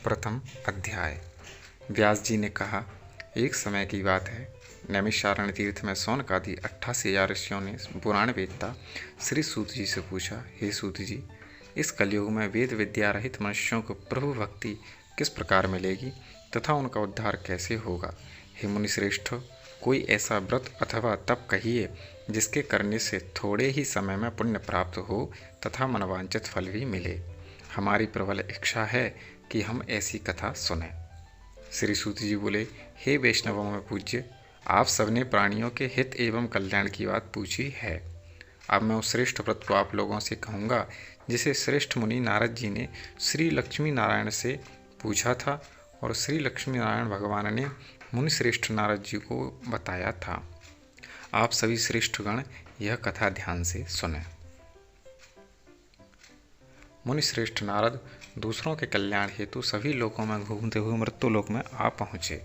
प्रथम अध्याय। व्यास जी ने कहा, एक समय की बात है, नैमिषारण्य तीर्थ में शौनकादि 88,000 ऋषियों ने पुराण वेदता श्री सूत जी से पूछा, हे सूत जी, इस कलयुग में वेद विद्या रहित मनुष्यों को प्रभु भक्ति किस प्रकार मिलेगी तथा उनका उद्धार कैसे होगा। हे मुनिश्रेष्ठ, कोई ऐसा व्रत अथवा तप कहिए जिसके करने से थोड़े ही समय में पुण्य प्राप्त हो तथा मनवांचित फल भी मिले। हमारी प्रबल इच्छा है कि हम ऐसी कथा सुने। श्री सूत जी बोले, हे वैष्णवों में पूज्य, आप सबने प्राणियों के हित एवं कल्याण की बात पूछी है। अब मैं उस श्रेष्ठ व्रत को आप लोगों से कहूँगा जिसे श्रेष्ठ मुनि नारद जी ने श्री लक्ष्मी नारायण से पूछा था और श्री लक्ष्मी नारायण भगवान ने मुनि श्रेष्ठ नारद जी को बताया था। आप सभी श्रेष्ठगण यह कथा ध्यान से सुने। मुनि श्रेष्ठ नारद दूसरों के कल्याण हेतु सभी लोकों में घूमते हुए मृत्युलोक में आ पहुँचे।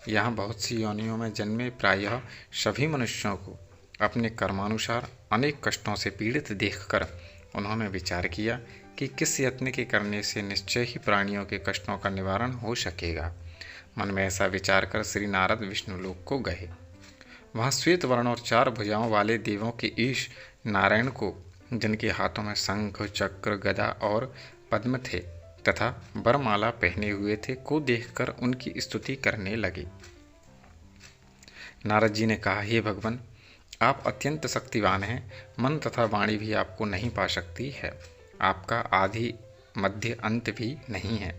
यहाँ बहुत सी योनियों में जन्मे प्रायः सभी मनुष्यों को अपने कर्मानुसार अनेक कष्टों से पीड़ित देखकर उन्होंने विचार किया कि किस यत्न के करने से निश्चय ही प्राणियों के कष्टों का निवारण हो सकेगा। मन में ऐसा विचार कर श्री नारद विष्णुलोक को गए। वहाँ श्वेत वर्ण और 4 भुजाओं वाले देवों के ईश नारायण को, जिनके हाथों में शंख, चक्र, गदा और पद्म थे तथा वरमाला पहने हुए थे, को देखकर उनकी स्तुति करने लगे। नारद जी ने कहा, हे भगवान, आप अत्यंत शक्तिवान हैं, मन तथा वाणी भी आपको नहीं पा सकती है। आपका आदि मध्य अंत भी नहीं है।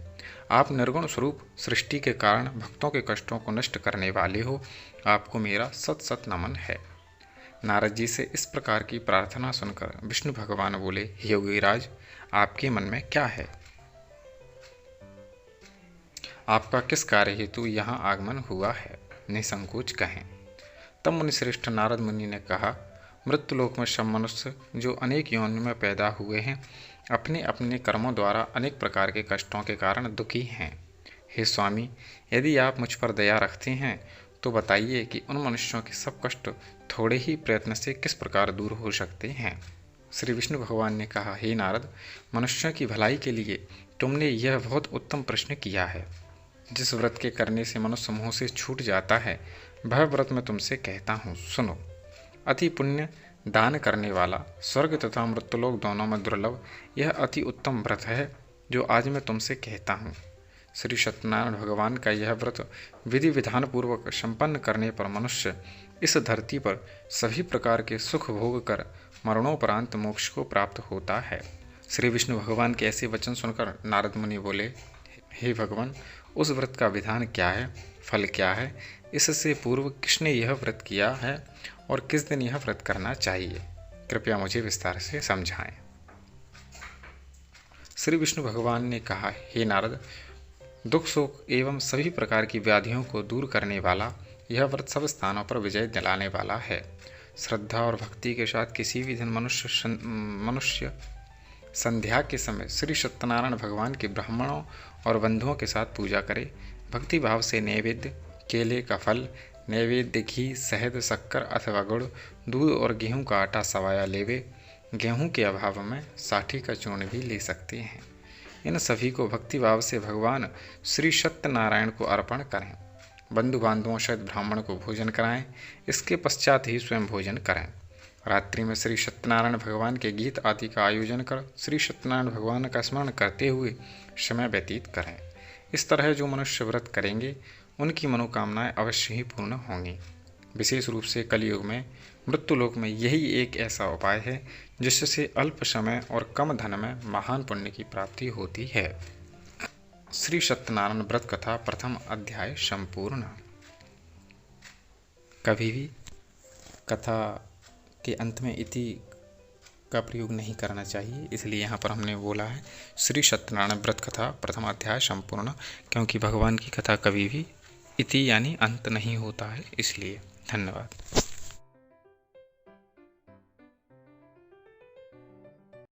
आप निर्गुण स्वरूप सृष्टि के कारण भक्तों के कष्टों को नष्ट करने वाले हो। आपको मेरा सत सत नमन है। नारद जी से इस प्रकार की प्रार्थना सुनकर विष्णु भगवान बोले, हे योगीराज, आपके मन में क्या है? आपका किस कार्य हेतु यहाँ आगमन हुआ है? निसंकोच कहें। तब मुनिश्रेष्ठ नारद मुनि ने कहा, मृत्युलोक में सब मनुष्य जो अनेक योनियों में पैदा हुए हैं, अपने अपने कर्मों द्वारा अनेक प्रकार के कष्टों के कारण दुखी हैं। हे स्वामी, यदि आप मुझ पर दया रखते हैं तो बताइए कि उन मनुष्यों के सब कष्ट थोड़े ही प्रयत्न से किस प्रकार दूर हो सकते हैं। श्री विष्णु भगवान ने कहा, हे नारद, मनुष्यों की भलाई के लिए तुमने यह बहुत उत्तम प्रश्न किया है। जिस व्रत के करने से मनुष्य मोह से छूट जाता है, वह व्रत मैं तुमसे कहता हूँ, सुनो। अति पुण्य दान करने वाला, स्वर्ग तथा मृत्युलोक दोनों में दुर्लभ यह अति उत्तम व्रत है जो आज मैं तुमसे कहता हूँ। श्री सत्यनारायण भगवान का यह व्रत विधि विधान पूर्वक संपन्न करने पर मनुष्य इस धरती पर सभी प्रकार के सुख भोग कर मरणोपरांत मोक्ष को प्राप्त होता है। श्री विष्णु भगवान के ऐसे वचन सुनकर नारद मुनि बोले, हे भगवान, उस व्रत का विधान क्या है, फल क्या है? इससे पूर्व किसने यह व्रत किया है और किस दिन यह व्रत करना चाहिए? कृपया मुझे विस्तार से समझाएं। श्री विष्णु भगवान ने कहा, हे नारद, दुख शोक एवं सभी प्रकार की व्याधियों को दूर करने वाला यह व्रत सब स्थानों पर विजय दिलाने वाला है। श्रद्धा और भक्ति के साथ किसी भी दिन मनुष्य संध्या के समय श्री सत्यनारायण भगवान के ब्राह्मणों और बंधुओं के साथ पूजा करे। भक्ति भाव से नैवेद्य, केले का फल, नैवेद्य घी, शहद, शक्कर अथवा गुड़, दूध और गेहूं का आटा सवाया लेवे। गेहूं के अभाव में साठी का चूर्ण भी ले सकते हैं। इन सभी को भक्ति भाव से भगवान श्री सत्यनारायण को अर्पण करें। बंधु बांधवों सहित ब्राह्मण को भोजन कराएं। इसके पश्चात ही स्वयं भोजन करें। रात्रि में श्री सत्यनारायण भगवान के गीत आदि का आयोजन कर श्री सत्यनारायण भगवान का स्मरण करते हुए समय व्यतीत करें। इस तरह जो मनुष्य व्रत करेंगे उनकी मनोकामनाएं अवश्य ही पूर्ण होंगी। विशेष रूप से कलयुग में मृत्युलोक में यही एक ऐसा उपाय है जिससे अल्प समय और कम धन में महान पुण्य की प्राप्ति होती है। श्री सत्यनारायण व्रत कथा प्रथम अध्याय संपूर्ण। कभी भी कथा के अंत में इति का प्रयोग नहीं करना चाहिए, इसलिए यहाँ पर हमने बोला है श्री सत्यनारायण व्रत कथा प्रथम अध्याय संपूर्ण, क्योंकि भगवान की कथा कभी भी इति यानी अंत नहीं होता है, इसलिए। धन्यवाद।